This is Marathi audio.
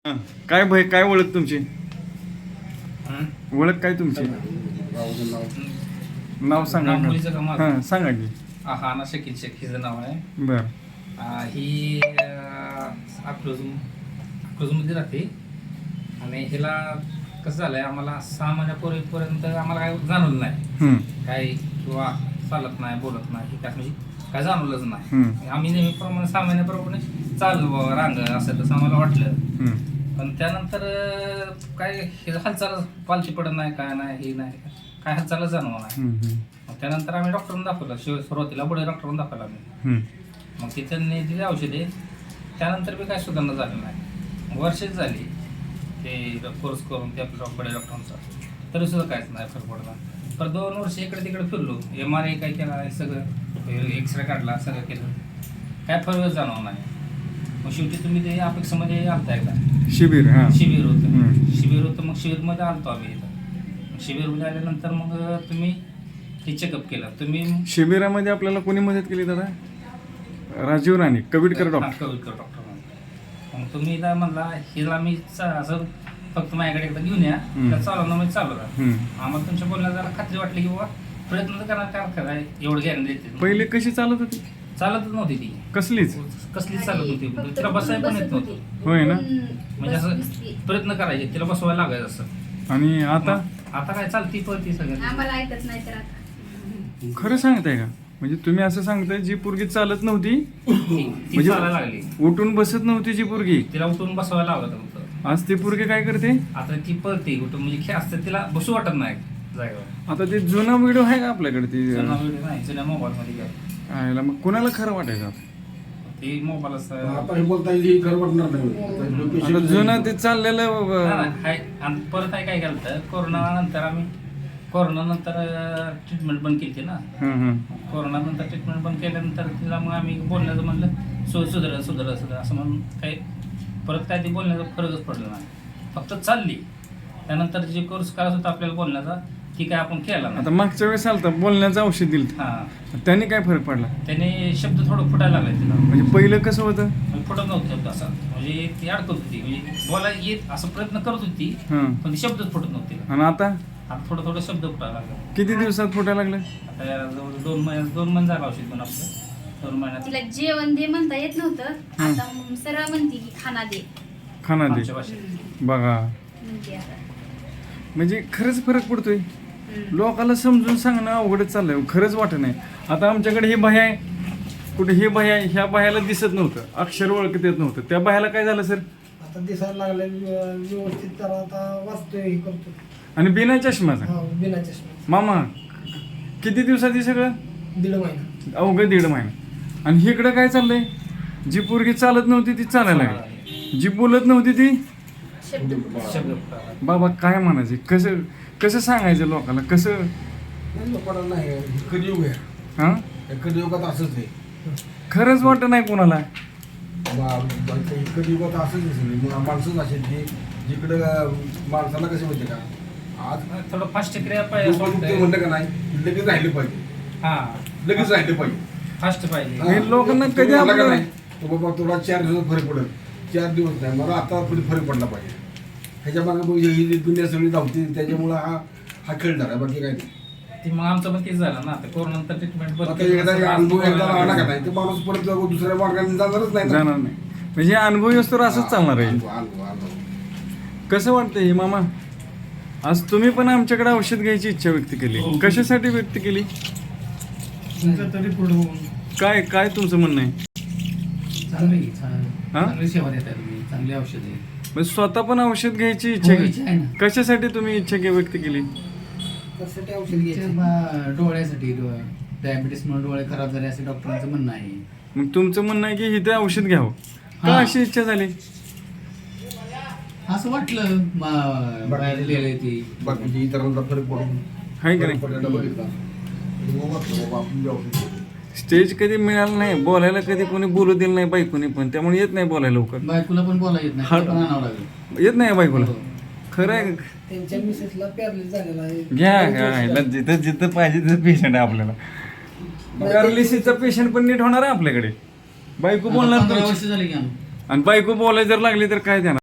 हां. काय भय काय ओळख तुमची? ओळख काय तुमची? नाव सांगा. मुलीचं का माझं? हां सांगा की. हाना शकील शेख हिचं नाव आहे. बर. ही अकलूजमध्ये राहते आणि हिला कसं झालंय, आम्हाला 6 महिन्यापूर्वीपर्यंत आम्हाला काय जाणवलं नाही, काय किंवा चालत नाही, बोलत नाही, काय म्हणजे काय जाणवलंच नाही. आम्ही नेहमीप्रमाणे 6 महिन्याप्रमाणे चालू बाबा रांग असं तसं आम्हाला वाटलं. पण त्यानंतर काय हे हालचाल पालची पडत नाही, काय नाही, हे नाही, काय हालचाल जाणवं नाही. मग त्यानंतर आम्ही डॉक्टरांना दाखवलं. सुरुवातीला पुढे डॉक्टरांना दाखवलं आम्ही. मग ते त्यांनी दिले औषधे. त्यानंतर बी काय सुधारणा झाली नाही. वर्षच झाली ते कोर्स करून ते आपल्या बड्या डॉक्टरांचा, तरी सुद्धा काहीच नाही फरक पडला. पर 2 वर्ष इकडे तिकडे फिरलो, MRI काय केला, सगळं एक्सरे काढला, सगळं केलं, काय फरक जाणवं नाही. मग शेवटी तुम्ही ते अपेक्षामध्ये आलता एकदा शिबिर. हां शिबिर होतं. मग शिबिरमध्ये आलतो आम्ही इथं. शिबिरमध्ये आल्यानंतर मग तुम्ही हे चेकअप केलं. तुम्ही शिबिरामध्ये आपल्याला कोणी मदत केली दादा? राजीव राणे कविडकर डॉक्टर. कविडकर डॉक्टर. मग तुम्ही इथं म्हणला हिला मी असं फक्त माझ्याकडे एकदा घेऊन या, तर चालवणं म्हणजे चालवला. आम्हाला तुमच्या बोलण्यात जरा खात्री वाटली की बाबा प्रयत्न तर करणार, काय एवढं गॅरंटी देते. पहिले कशी चालत होती? चालतच नव्हती ती, कसलीच चालत होती. तिला बसायला पण येत नव्हतं. होय ना. म्हणजे असं प्रयत्न करायचे, तिला बसवायला लागायचं असं. आणि आता काय चालती पळती सगळं. आम्हाला ऐकत नाही तर आता खरं सांगताय का? म्हणजे तुम्ही असं सांगताय जी पोरगी चालत नव्हती, ती चालायला लागली, उठून बसत नव्हती जी पोरगी, तिला उठून बसवायला लागत होतं. आज ती पोरगी काय करते? आता ती पळते उठून, म्हणजे खेळ असते, तिला बसू वाटत नाही जागेवर. आता ते जुना व्हिडिओ आहे का आपल्याकडे? ती नाही, जुन्या मोबाईल मध्ये काय आयला मग कुणाला खरं वाटायचं? ते मोबाईल आता हे बोलता येईल घर वाटणार नाही. आता जुनं ते चाललेलं आणि परत काय केलं, कोरोना नंतर ट्रीटमेंट बंद केली ना. कोरोना नंतर ट्रीटमेंट बंद केल्यानंतर तिला मग आम्ही बोलण्याचं म्हणलं सुधर असं म्हणून काही परत काय ते बोलण्याचा फरकच पडला नाही, फक्त चालली. त्यानंतर जे कोर्स करायचा होता आपल्याला बोलण्याचा, ती काय आपण केला ना. आता मागच्या वेळेस आलता बोलण्याचं औषध दिलं, हां, त्याने काय फरक पडला? त्याने शब्द थोडं फुटायला लागला तिला. म्हणजे पहिलं कसं होतं? फुटत नव्हतं असं, म्हणजे ती अडकत होती, म्हणजे बोलायला येत असं प्रयत्न करत होती, पण ती शब्दच फुटत नव्हती. आणि आता थोडं शब्द फुटायला लागला. किती दिवसात फुटायला लागलं? आता जवळ 2 महिने झाला औषध पण आपलं. 2 महिन्यात तिला जेवण दे म्हणता येत नव्हतं, आता मग सरळ म्हणते की खाना दे आमच्या भाषेत. बघा, म्हणते आता. म्हणजे खरंच फरक पडतोय. लोकांना समजून सांगणं अवघडच चाललंय, खरंच वाटत नाही. आता आमच्याकडे हे बाह्या आहे, कुठे हे बाह्या, ह्या बाह्याला दिसत नव्हतं, अक्षर ओळखत येत नव्हतं. त्या बाह्याला काय झालं सर? आता दिसायला लागले व्यवस्थित, तर आता वाचतोय, हे करतो. आणि बिना चष्माचा बिना चष्मा. मामा किती दिवसात सगळं? 1.5 महिना. अवघड 1.5 महिना. आणि इकडं काय चाललंय? जी पोरगी चालत नव्हती ती चालायला लागली, जी बोलत नव्हती ती शब्द फुटायला. बाबा काय म्हणायचे? कसं सांगायचं लोकांना? कसं लोकांना नाही, कलियुग आहे. हां, कलियुगात असंच आहे. खरंच वाटत नाही कोणाला. कलियुगात असंच आहे. माणसंच असेल की जिकडं माणसाला कसं माहिती का, आज थोडं फास्ट क्रिया ते पाहिजे. म्हणलं का नाही, लगेच राहिले पाहिजे, लगेच राहिले पाहिजे. फास्ट पाहिजे. हे लोकांना कधी म्हणलं का आपलं नाही, तो बाबा तुला 4 दिवसात फरक पडेल, 4 दिवस नाही, मला आता पुढे फरक पडला पाहिजे. ह्याच्या मागे मग ही जी दुनिया सगळी धावते, त्याच्यामुळं हा खेळ झाला, बाकी काय नाही. ती मग आमचं पण तेच झालं ना. आता कोरोना नंतर ट्रीटमेंट आता एकदा अनुभव एकदा आला का नाही, ते माणूस परत दुसऱ्या मार्गाने जाणारच नाही. जाणार नाही. म्हणजे अनुभवी असतो असंच चालणार आहे. अनुभव. कसं वाटतंय हे मामा? आज तुम्ही पण आमच्याकडे औषध घ्यायची इच्छा व्यक्त केली, कशासाठी व्यक्त केली? तरी पुढे काय तुमचं म्हणणं आहे? चांगली सेवा देतात तुम्ही, चांगली औषध आहे. म्हणजे स्वतः पण औषध घ्यायची इच्छा आहे ना. कशासाठी तुम्ही इच्छा व्यक्त केली? त्यासाठी औषध घ्यायचं. डोळ्यासाठी डायबिटीसमुळे डोळे खराब झाले असे डॉक्टरांचं म्हणणं आहे. मग तुमचं म्हणणं आहे की इथे औषध घ्यावं का, अशी इच्छा झाली? असं वाटलं बाहेर लिहिलंय ती. बाकीचे इतरांचा फरक पडून आहे का नाही? पडलेला बघितला. बाबा आपण बी औषध घेऊ. स्टेज कधी मिळालं नाही, बोलायला कधी कोणी बोलू दिलं नाही बायकोनी पण, त्यामुळे येत नाही बोलायला लवकर. बायकोला पण बोला येत नाही, तिला पण आणावं लागेल. येत नाही बायकोला. खरं आहे. त्यांच्या मिसेसला पॅरलिस झालेला आहे. घ्या जिथं पाहिजे तिथं पेशंट आहे आपल्याला. पॅरालिसिसचा पेशंट पण नीट होणार आहे आपल्याकडे. बायको बोलणार 15 तुमची. वर्ष झाली की आम्ही. आणि बायको बोलायला जर लागली तर काय देणार?